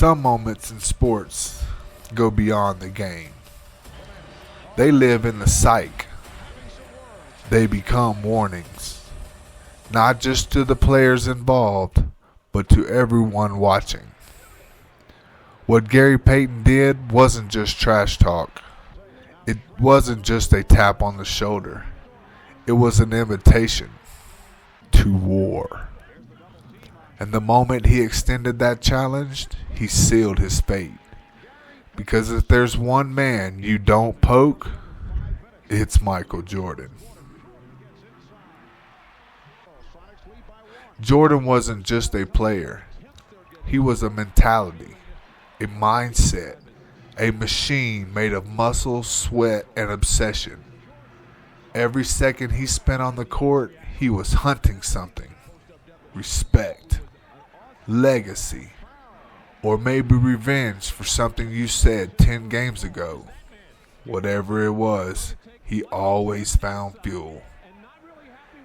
Some moments in sports go beyond the game. They live in the psyche. They become warnings, not just to the players involved, but to everyone watching. What Gary Payton did wasn't just trash talk. It wasn't just a tap on the shoulder. It was an invitation to war. And the moment he extended that challenge, he sealed his fate. Because if there's one man you don't poke, it's Michael Jordan. Jordan wasn't just a player. He was a mentality, a mindset, a machine made of muscle, sweat, and obsession. Every second he spent on the court, he was hunting something. Respect, legacy, or maybe revenge for something you said 10 games ago. Whatever it was, he always found fuel.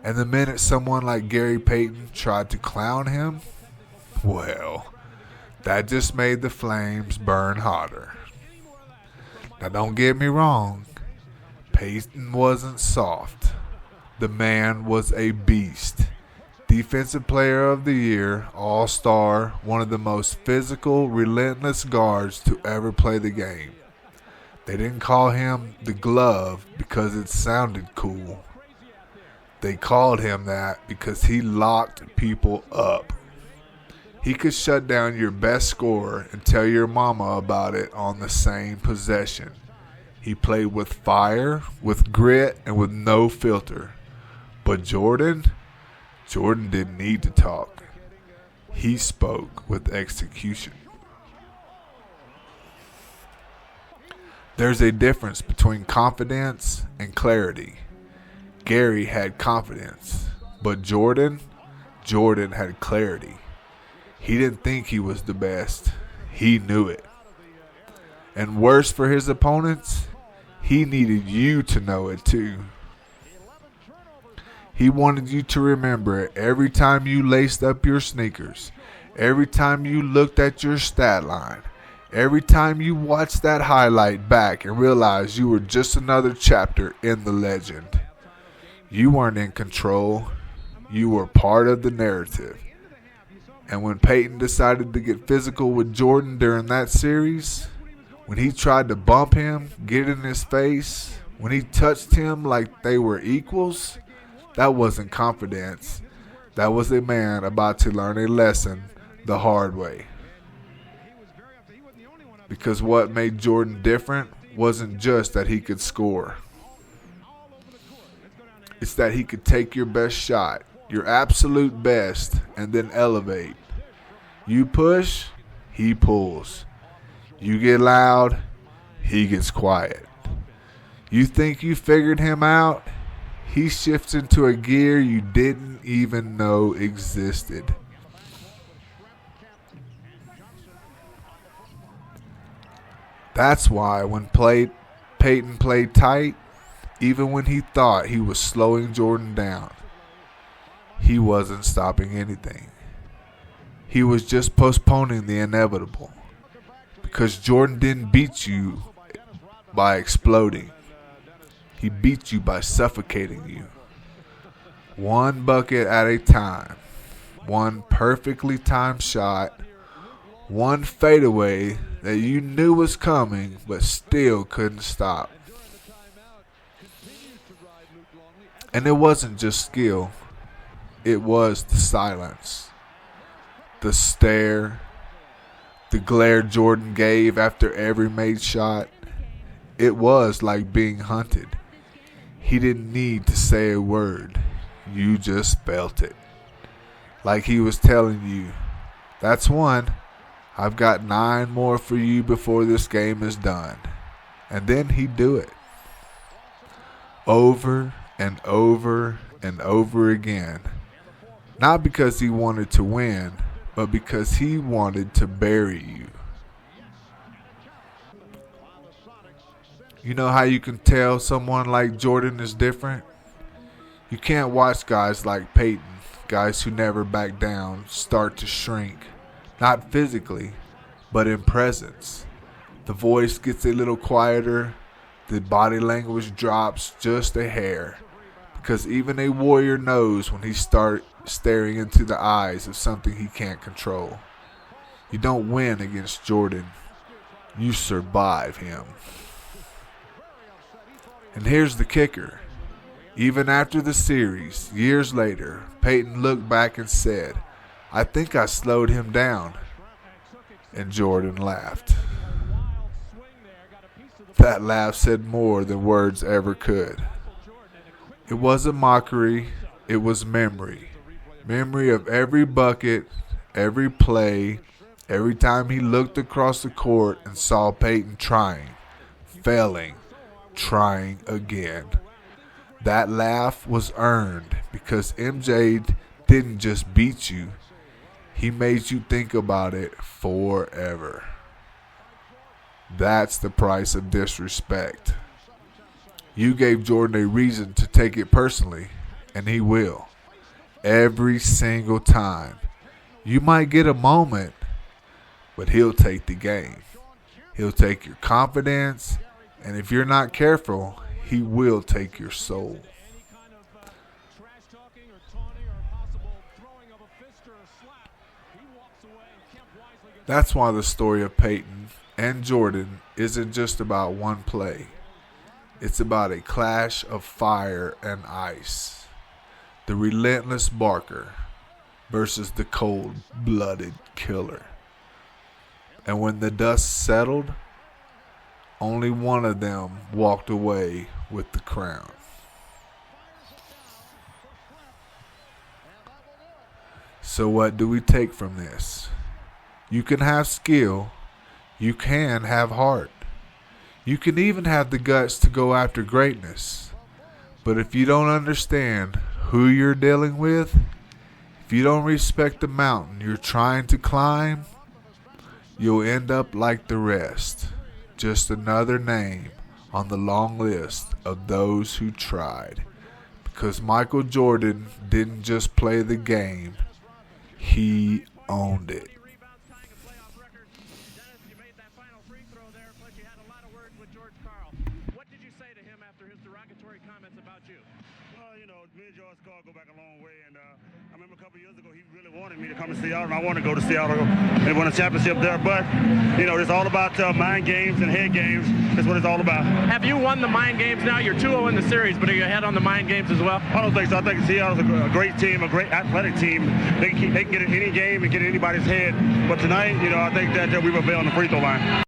And the minute someone like Gary Payton tried to clown him, well, that just made the flames burn hotter. Now don't get me wrong, Payton wasn't soft. The man was a beast. Defensive Player of the Year, All-Star, one of the most physical, relentless guards to ever play the game. They didn't call him the Glove because it sounded cool. They called him that because he locked people up. He could shut down your best scorer and tell your mama about it on the same possession. He played with fire, with grit, and with no filter. But Jordan didn't need to talk. He spoke with execution. There's a difference between confidence and clarity. Gary had confidence, but Jordan had clarity. He didn't think he was the best. He knew it. And worse for his opponents, he needed you to know it too. He wanted you to remember it every time you laced up your sneakers, every time you looked at your stat line, every time you watched that highlight back and realized you were just another chapter in the legend. You weren't in control. You were part of the narrative. And when Payton decided to get physical with Jordan during that series, when he tried to bump him, get in his face, when he touched him like they were equals, that wasn't confidence. That was a man about to learn a lesson the hard way. Because what made Jordan different wasn't just that he could score. It's that he could take your best shot, your absolute best, and then elevate. You push, he pulls. You get loud, he gets quiet. You think you figured him out, he shifts into a gear you didn't even know existed. That's why when Payton played tight, even when he thought he was slowing Jordan down, he wasn't stopping anything. He was just postponing the inevitable. Because Jordan didn't beat you by exploding. He beat you by suffocating you. One bucket at a time. One perfectly timed shot. One fadeaway that you knew was coming but still couldn't stop. And it wasn't just skill. It was the silence. The stare. The glare Jordan gave after every made shot. It was like being hunted. He didn't need to say a word. You just felt it. Like he was telling you, that's one. I've got 9 more for you before this game is done. And then he'd do it. Over and over and over again. Not because he wanted to win, but because he wanted to bury you. You know how you can tell someone like Jordan is different? You can't watch guys like Payton, guys who never back down, start to shrink. Not physically, but in presence. The voice gets a little quieter, the body language drops just a hair, because even a warrior knows when he starts staring into the eyes of something he can't control. You don't win against Jordan, you survive him. And here's the kicker. Even after the series, years later, Payton looked back and said, "I think I slowed him down." And Jordan laughed. That laugh said more than words ever could. It wasn't mockery, it was memory. Memory of every bucket, every play, every time he looked across the court and saw Payton trying, failing, trying again. That laugh was earned because MJ didn't just beat you, he made you think about it forever. That's the price of disrespect. You gave Jordan a reason to take it personally, and he will. Every single time. You might get a moment, but he'll take the game. He'll take your confidence, and if you're not careful, he will take your soul. That's why the story of Payton and Jordan isn't just about one play. It's about a clash of fire and ice. The relentless barker versus the cold-blooded killer. And when the dust settled, only one of them walked away with the crown. So what do we take from this? You can have skill. You can have heart. You can even have the guts to go after greatness. But if you don't understand who you're dealing with, if you don't respect the mountain you're trying to climb, you'll end up like the rest. Just another name on the long list of those who tried. Because Michael Jordan didn't just play the game, he owned it. Go back a long way, and I remember a couple years ago he really wanted me to come to Seattle, and I wanted to go to Seattle and win a championship there. But it's all about mind games and head games. That's what it's all about. Have you won the mind games now? You're 2-0 in the series, but are you ahead on the mind games as well? I don't think so. I think Seattle's a great team, a great athletic team. They can get in any game and get in anybody's head. But tonight, I think that we will be on the free throw line.